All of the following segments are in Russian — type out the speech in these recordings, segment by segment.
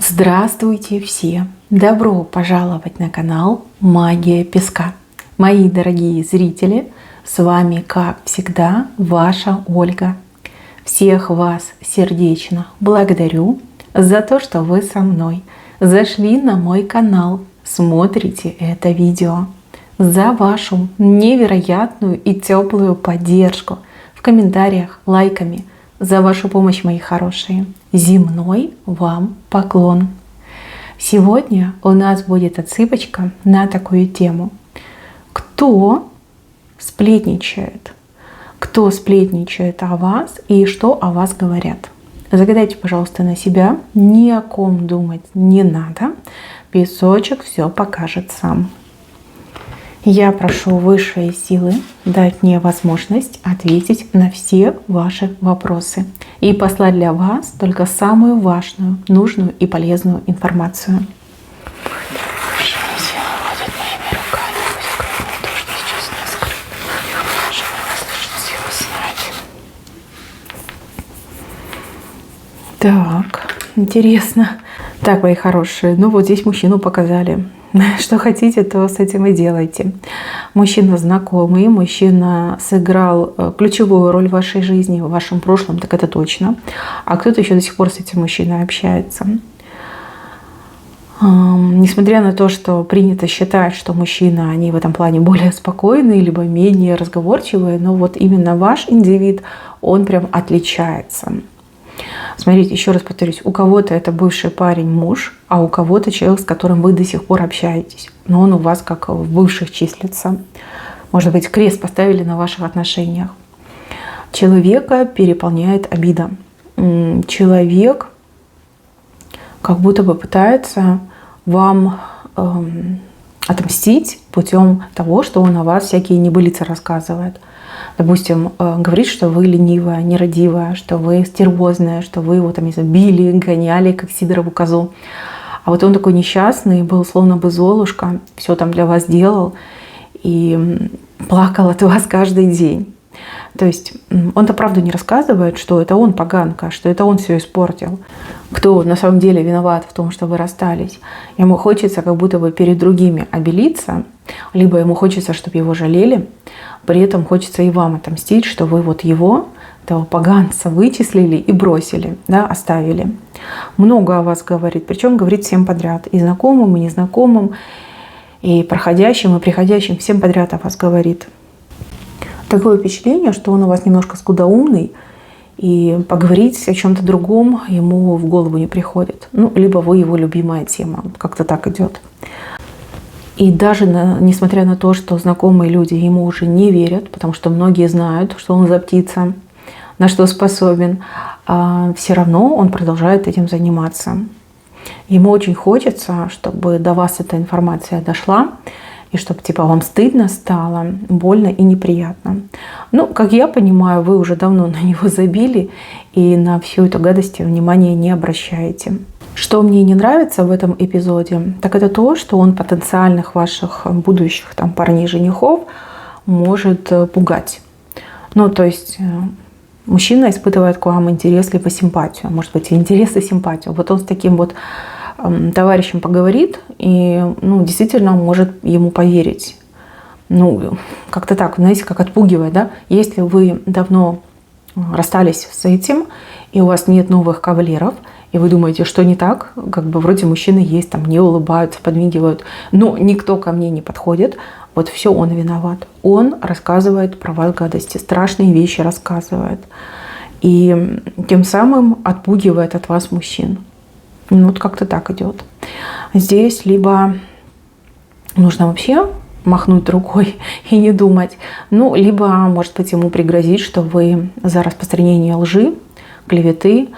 Здравствуйте все! Добро пожаловать на канал Магия Песка. Мои дорогие зрители, с вами, как всегда, ваша Ольга. Всех вас сердечно благодарю за то, что вы со мной зашли на мой канал, смотрите это видео, за вашу невероятную и теплую поддержку в комментариях, лайками, за вашу помощь, мои хорошие. Земной вам поклон. Сегодня у нас будет отсыпочка на такую тему. Кто сплетничает? Кто сплетничает о вас и что о вас говорят? Загадайте, пожалуйста, на себя. Ни о ком думать не надо. Песочек все покажет сам. Я прошу высшие силы дать мне возможность ответить на все ваши вопросы и послать для вас только самую важную, нужную и полезную информацию. Так, интересно. Так, мои хорошие, ну вот здесь мужчину показали. Что хотите, то с этим и делайте. Мужчина знакомый, мужчина сыграл ключевую роль в вашей жизни, в вашем прошлом, так это точно. А кто-то еще до сих пор с этим мужчиной общается. Несмотря на то, что принято считать, что мужчины, они в этом плане более спокойные, либо менее разговорчивые, но вот именно ваш индивид, он прям отличается. Смотрите, еще раз повторюсь, у кого-то это бывший парень, муж, а у кого-то человек, с которым вы до сих пор общаетесь. Но он у вас как в бывших числится. Может быть, крест поставили на ваших отношениях. Человека переполняет обида. Человек как будто бы пытается вам отомстить путем того, что он о вас всякие небылицы рассказывает. Допустим, говорит, что вы ленивая, нерадивая, что вы стервозная, что вы его там, не знаю, били, гоняли, как Сидорову козу. А вот он такой несчастный, был словно бы Золушка, все там для вас делал и плакал от вас каждый день. То есть он-то правду не рассказывает, что это он поганка, что это он все испортил. Кто на самом деле виноват в том, что вы расстались. Ему хочется как будто бы перед другими обелиться, либо ему хочется, чтобы его жалели. При этом хочется и вам отомстить, что вы вот его, этого поганца, вычислили и бросили, да, оставили. Много о вас говорит, причем говорит всем подряд. И знакомым, и незнакомым, и проходящим, и приходящим. Всем подряд о вас говорит. Такое впечатление, что он у вас немножко скудоумный, и поговорить о чем-то другом ему в голову не приходит. Ну, либо вы его любимая тема. Как-то так идет. И даже несмотря на то, что знакомые люди ему уже не верят, потому что многие знают, что он за птица, на что способен, все равно он продолжает этим заниматься. Ему очень хочется, чтобы до вас эта информация дошла, и чтобы типа вам стыдно стало, больно и неприятно. Ну, как я понимаю, вы уже давно на него забили и на всю эту гадость внимания не обращаете. Что мне не нравится в этом эпизоде, так это то, что он потенциальных ваших будущих там парней-женихов может пугать. Ну, то есть мужчина испытывает к вам интерес либо симпатию, может быть, и интерес, и симпатию. Вот он с таким вот товарищем поговорит и, ну, действительно может ему поверить. Ну, как-то так, знаете, как отпугивает, да? Если вы давно расстались с этим, и у вас нет новых кавалеров, и вы думаете, что не так, как бы вроде мужчины есть, там не улыбаются, подмигивают, но никто ко мне не подходит, вот все он виноват. Он рассказывает про вас гадости, страшные вещи рассказывает. И тем самым отпугивает от вас мужчин. Ну, вот как-то так идет. Здесь либо нужно вообще махнуть рукой и не думать, ну, либо, может быть, ему пригрозить, что вы за распространение лжи, клеветы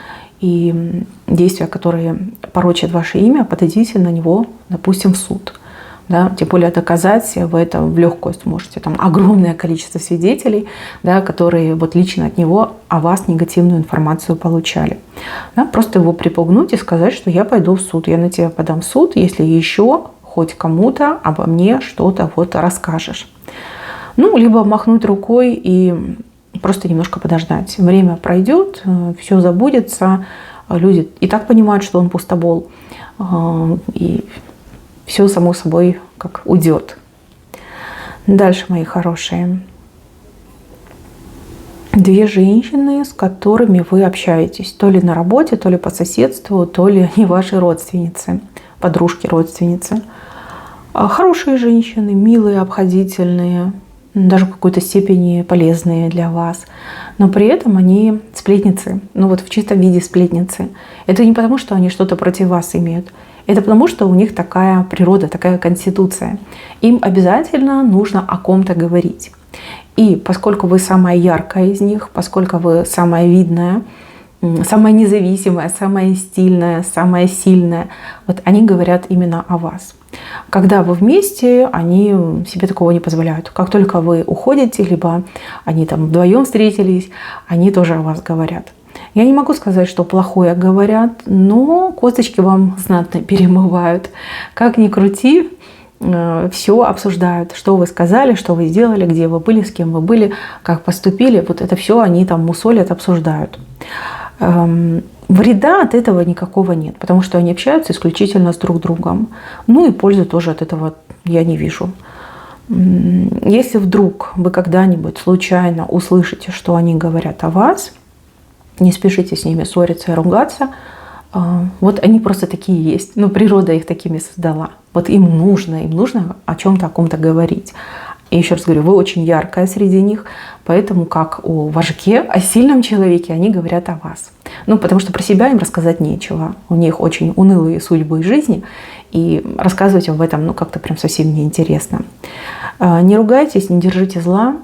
и действия, которые порочат ваше имя, подадите на него, допустим, в суд. Да? Тем более доказать вы это в легкую сможете. Там огромное количество свидетелей, да, которые вот лично от него о вас негативную информацию получали. Да? Просто его припугнуть и сказать, что я пойду в суд, я на тебя подам в суд, если еще хоть кому-то обо мне что-то вот расскажешь. Ну, либо махнуть рукой и просто немножко подождать. Время пройдет, все забудется, Люди и так понимают, что он пустобол. И все само собой как уйдет. Дальше, мои хорошие. 2 женщины, с которыми вы общаетесь. То ли на работе, то ли по соседству, то ли они ваши родственницы, подружки, родственницы. Хорошие женщины, милые, обходительные, даже в какой-то степени полезные для вас. Но при этом они сплетницы. Ну вот в чистом виде сплетницы. Это не потому, что они что-то против вас имеют. Это потому, что у них такая природа, такая конституция. Им обязательно нужно о ком-то говорить. И поскольку вы самая яркая из них, поскольку вы самая видная, самая независимая, самая стильная, самая сильная, вот они говорят именно о вас. Когда вы вместе, они себе такого не позволяют. Как только вы уходите, либо они там вдвоем встретились, они тоже о вас говорят. Я не могу сказать, что плохое говорят, но косточки вам знатно перемывают. Как ни крути, все обсуждают, что вы сказали, что вы сделали, где вы были, с кем вы были, как поступили. Вот это все они там мусолят, обсуждают. Вреда от этого никакого нет, потому что они общаются исключительно с друг другом. Ну и пользы тоже от этого я не вижу. Если вдруг вы когда-нибудь случайно услышите, что они говорят о вас, не спешите с ними ссориться и ругаться. Вот они просто такие есть. Но природа их такими создала. Вот им нужно о чем-то, о ком-то говорить. И еще раз говорю, вы очень яркая среди них, поэтому как о вожаке, о сильном человеке они говорят о вас. Ну, потому что про себя им рассказать нечего. У них очень унылые судьбы жизни, и рассказывать об этом, ну, как-то прям совсем неинтересно. Не ругайтесь, не держите зла.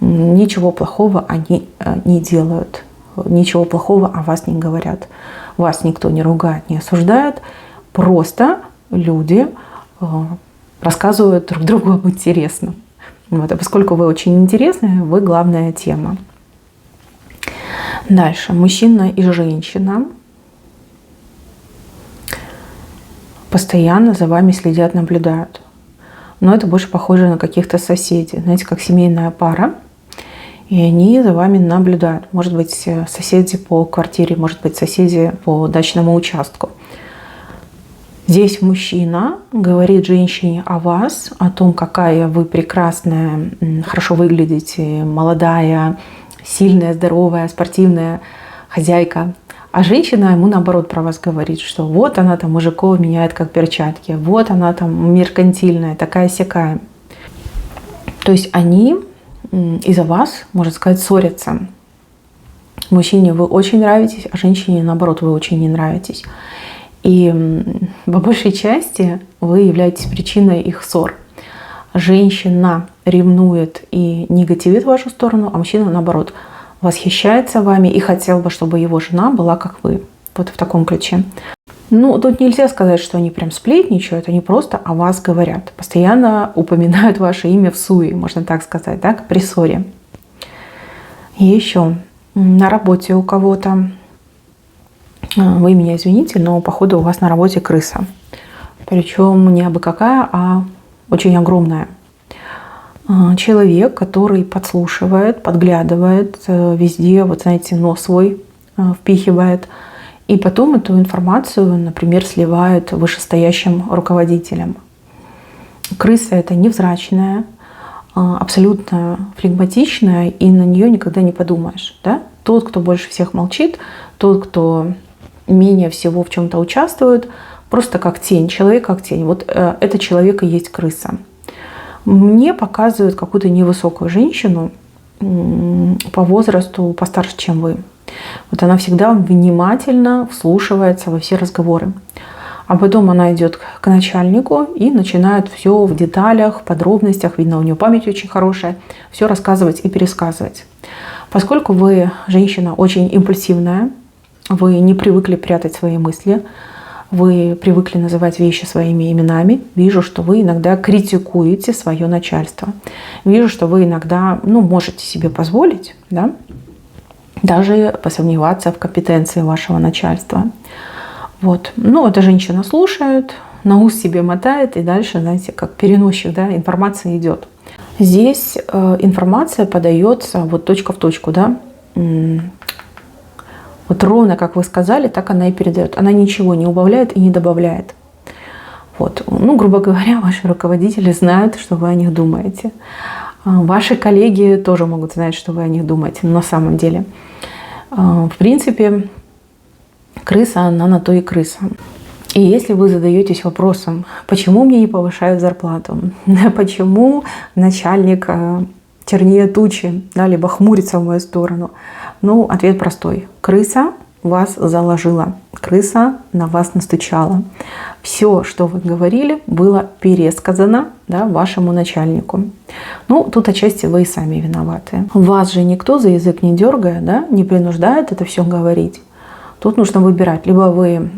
Ничего плохого они не делают. Ничего плохого о вас не говорят. Вас никто не ругает, не осуждает. Просто люди рассказывают друг другу интересно. Вот. А поскольку вы очень интересны, вы главная тема. Дальше. Мужчина и женщина постоянно за вами следят, наблюдают. Но это больше похоже на каких-то соседей. Знаете, как семейная пара. И они за вами наблюдают. Может быть, соседи по квартире, может быть, соседи по дачному участку. Здесь мужчина говорит женщине о вас, о том, какая вы прекрасная, хорошо выглядите, молодая, сильная, здоровая, спортивная хозяйка. А женщина ему наоборот про вас говорит, что вот она там мужиков меняет как перчатки, вот она там меркантильная, такая-сякая. То есть они из-за вас, можно сказать, ссорятся. Мужчине вы очень нравитесь, а женщине, наоборот, вы очень не нравитесь. И по большей части вы являетесь причиной их ссор. Женщина ревнует и негативит в вашу сторону, а мужчина, наоборот, восхищается вами и хотел бы, чтобы его жена была как вы. Вот в таком ключе. Ну, тут нельзя сказать, что они прям сплетничают, они просто о вас говорят. Постоянно упоминают ваше имя в суе, можно так сказать, да, при ссоре. И еще на работе у кого-то, вы меня извините, но походу у вас на работе крыса. Причем не абы какая, а очень огромная. Человек, который подслушивает, подглядывает везде, вот знаете, нос свой впихивает. И потом эту информацию, например, сливает вышестоящим руководителям. Крыса это невзрачная, абсолютно флегматичная, и на нее никогда не подумаешь. Да? Тот, кто больше всех молчит, тот, кто менее всего в чем-то участвует, просто как тень, человек как тень. Вот это человек и есть крыса. Мне показывают какую-то невысокую женщину по возрасту постарше, чем вы. Вот она всегда внимательно вслушивается во все разговоры. А потом она идет к начальнику и начинает все в деталях, подробностях, видно, у нее память очень хорошая, все рассказывать и пересказывать. Поскольку вы женщина очень импульсивная, вы не привыкли прятать свои мысли, вы привыкли называть вещи своими именами, вижу, что вы иногда критикуете свое начальство. Вижу, что вы иногда можете себе позволить, да, даже посомневаться в компетенции вашего начальства. Вот. Эта женщина слушает, на ус себе мотает, и дальше, знаете, как переносчик, да, информация идет. Здесь информация подается вот точка в точку, да. Вот ровно как вы сказали, так она и передает. Она ничего не убавляет и не добавляет. Вот. Ну, грубо говоря, ваши руководители знают, что вы о них думаете. Ваши коллеги тоже могут знать, что вы о них думаете. Но на самом деле, в принципе, крыса, она на то и крыса. И если вы задаетесь вопросом, почему мне не повышают зарплату, почему начальник чернее тучи, да, либо хмурится в мою сторону, ну, ответ простой. Крыса вас заложила, крыса на вас настучала. Все, что вы говорили, было пересказано, да, вашему начальнику. Ну, тут отчасти вы и сами виноваты. Вас же никто за язык не дергает, да, не принуждает это все говорить. Тут нужно выбирать. Либо вы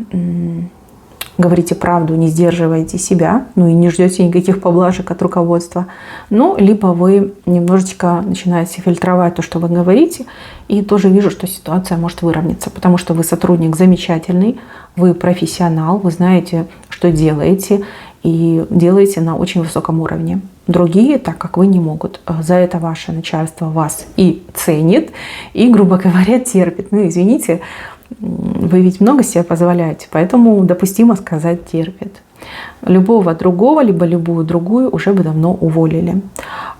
говорите правду, не сдерживаете себя, ну и не ждете никаких поблажек от руководства. Ну, либо вы немножечко начинаете фильтровать то, что вы говорите, и тоже вижу, что ситуация может выровняться, потому что вы сотрудник замечательный, вы профессионал, вы знаете, что делаете, и делаете на очень высоком уровне. Другие, так как вы, не могут. За это ваше начальство вас и ценит, и, грубо говоря, терпит. Ну, извините, вы ведь много себе позволяете, поэтому допустимо сказать терпит. Любого другого, либо любую другую уже бы давно уволили,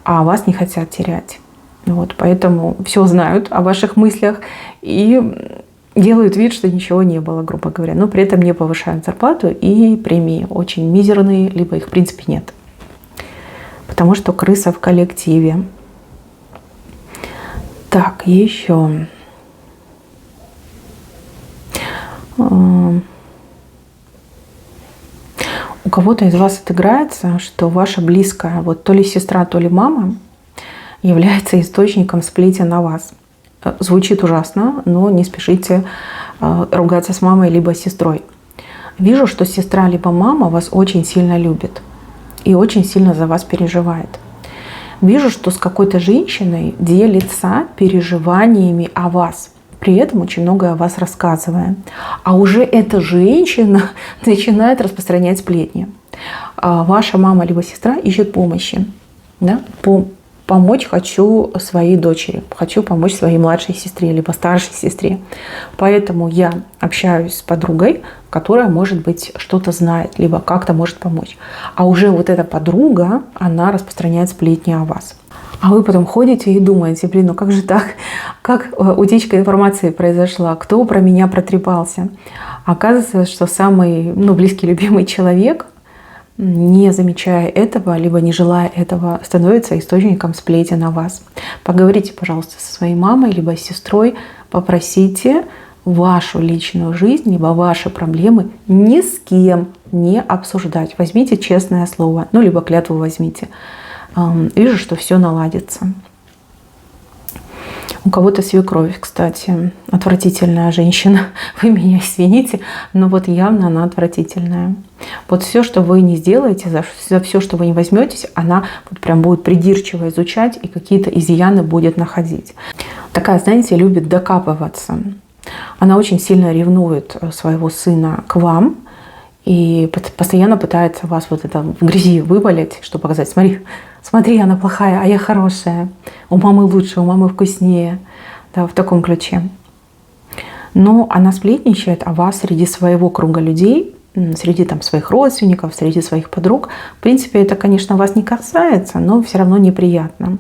а вас не хотят терять. Вот, поэтому все знают о ваших мыслях и делают вид, что ничего не было, грубо говоря, но при этом не повышают зарплату и премии очень мизерные, либо их в принципе нет. Потому что крыса в коллективе. Так, еще. У кого-то из вас отыграется, что ваша близкая, вот то ли сестра, то ли мама, является источником сплетен на вас. Звучит ужасно, но не спешите ругаться с мамой либо с сестрой. Вижу, что сестра либо мама вас очень сильно любит и очень сильно за вас переживает. Вижу, что с какой-то женщиной делится переживаниями о вас. При этом очень многое о вас рассказывая. А уже эта женщина начинает распространять сплетни. Ваша мама либо сестра ищет помощи. Да? Помочь хочу своей дочери, хочу помочь своей младшей сестре, либо старшей сестре. Поэтому я общаюсь с подругой, которая, может быть, что-то знает, либо как-то может помочь. А уже вот эта подруга, она распространяет сплетни о вас. А вы потом ходите и думаете, блин, ну как же так? Как утечка информации произошла? Кто про меня протрепался? Оказывается, что самый близкий, любимый человек, не замечая этого, либо не желая этого, становится источником сплетен на вас. Поговорите, пожалуйста, со своей мамой, либо с сестрой, попросите вашу личную жизнь, либо ваши проблемы ни с кем не обсуждать. Возьмите честное слово, либо клятву возьмите. Вижу, что все наладится. У кого-то свекровь, кстати, отвратительная женщина. Вы меня извините, но вот явно она отвратительная. Вот все, что вы не сделаете, за все, что вы не возьметесь, она вот прям будет придирчиво изучать и какие-то изъяны будет находить. Такая, знаете, любит докапываться. Она очень сильно ревнует своего сына к вам и постоянно пытается вас вот это в грязи вывалить, чтобы показать: смотри, она плохая, а я хорошая. У мамы лучше, у мамы вкуснее. Да, в таком ключе. Но она сплетничает о вас среди своего круга людей, среди своих родственников, среди своих подруг. В принципе, это, конечно, вас не касается, но все равно неприятно.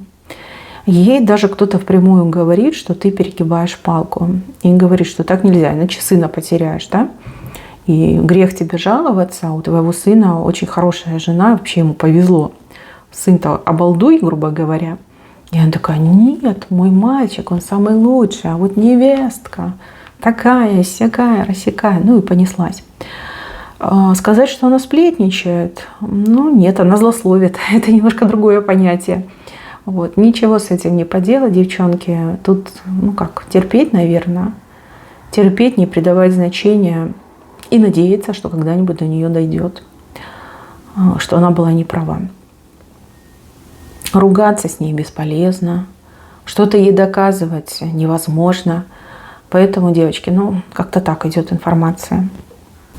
Ей даже кто-то впрямую говорит, что ты перегибаешь палку. И говорит, что так нельзя, иначе сына потеряешь, да? И грех тебе жаловаться, у твоего сына очень хорошая жена, вообще ему повезло. Сын-то обалдуй, грубо говоря. И она такая: нет, мой мальчик, он самый лучший, а вот невестка такая, сякая, рассякая. И понеслась. Сказать, что она сплетничает, нет, она злословит. Это немножко другое понятие. Вот. Ничего с этим не поделать, девчонки. Тут, терпеть, наверное. Терпеть, не придавать значения и надеяться, что когда-нибудь до нее дойдет, что она была не права. Ругаться с ней бесполезно, что-то ей доказывать невозможно. Поэтому, девочки, как-то так идет информация.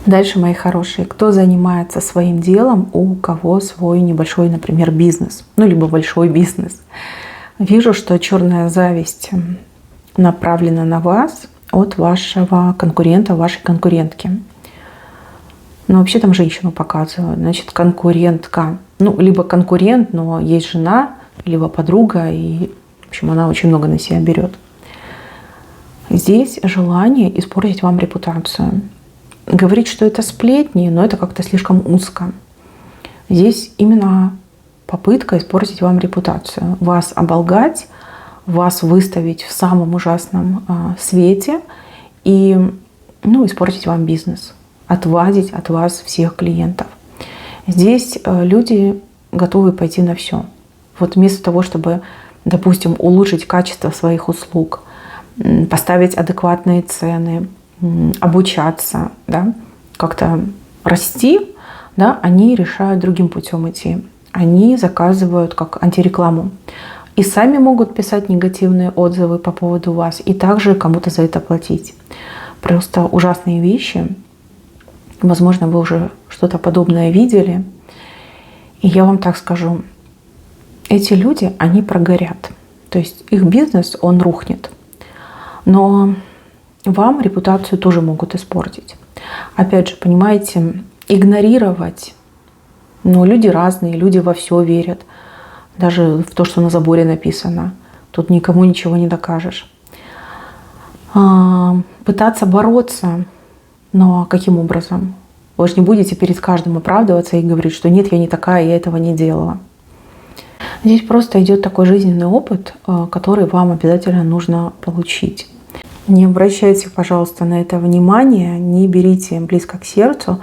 Дальше, мои хорошие, кто занимается своим делом, у кого свой небольшой, например, бизнес, либо большой бизнес. Вижу, что черная зависть направлена на вас. от вашего конкурента, вашей конкурентки. Но вообще там женщину показывают. Значит, конкурентка. Ну, либо конкурент, но есть жена, либо подруга. И, в общем, она очень много на себя берет. Здесь желание испортить вам репутацию. Говорить, что это сплетни, но это как-то слишком узко. Здесь именно попытка испортить вам репутацию. Вас оболгать, вас выставить в самом ужасном свете и испортить вам бизнес. Отвадить от вас всех клиентов. Здесь люди готовы пойти на все. Вот вместо того, чтобы, допустим, улучшить качество своих услуг, поставить адекватные цены, обучаться, да, как-то расти, да, они решают другим путем идти. Они заказывают как антирекламу. И сами могут писать негативные отзывы по поводу вас, и также кому-то за это платить. Просто ужасные вещи. Возможно, вы уже что-то подобное видели. И я вам так скажу, эти люди, они прогорят. То есть их бизнес, он рухнет. Но вам репутацию тоже могут испортить. Опять же, понимаете, игнорировать. Люди разные, люди во все верят. Даже в то, что на заборе написано. Тут никому ничего не докажешь. Пытаться бороться. Но каким образом? Вы же не будете перед каждым оправдываться и говорить, что нет, я не такая, я этого не делала. Здесь просто идет такой жизненный опыт, который вам обязательно нужно получить. Не обращайте, пожалуйста, на это внимание, не берите близко к сердцу.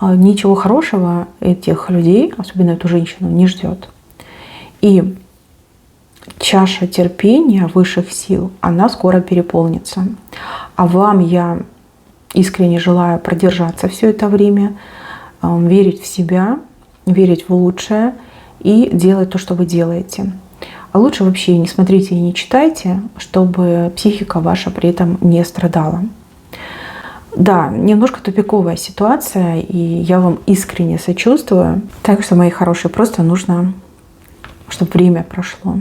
Ничего хорошего этих людей, особенно эту женщину, не ждет. И чаша терпения высших сил, она скоро переполнится. А вам я искренне желаю продержаться все это время, верить в себя, верить в лучшее и делать то, что вы делаете. А лучше вообще не смотрите и не читайте, чтобы психика ваша при этом не страдала. Да, немножко тупиковая ситуация, и я вам искренне сочувствую. Так что, мои хорошие, просто нужно, чтобы время прошло.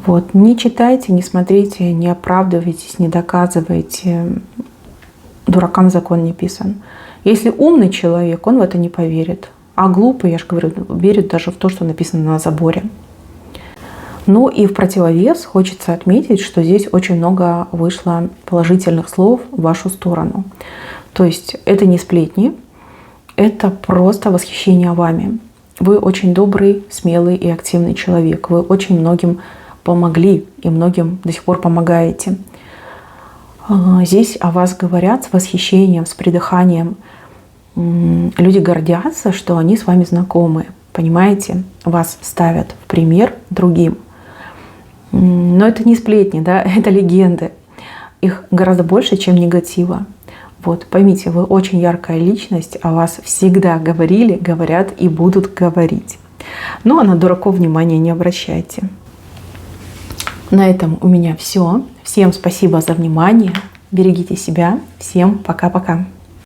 Вот. Не читайте, не смотрите, не оправдывайтесь, не доказывайте. Дуракам закон не писан. Если умный человек, он в это не поверит. А глупый, я же говорю, верит даже в то, что написано на заборе. Ну и в противовес хочется отметить, что здесь очень много вышло положительных слов в вашу сторону. То есть это не сплетни, это просто восхищение вами. Вы очень добрый, смелый и активный человек. Вы очень многим помогли и многим до сих пор помогаете. Здесь о вас говорят с восхищением, с придыханием. Люди гордятся, что они с вами знакомы. Понимаете? Вас ставят в пример другим. Но это не сплетни, да? Это легенды. Их гораздо больше, чем негатива. Вот, поймите, вы очень яркая личность, о вас всегда говорили, говорят и будут говорить. Ну, а на дураков внимания не обращайте. На этом у меня все. Всем спасибо за внимание. Берегите себя. Всем пока-пока.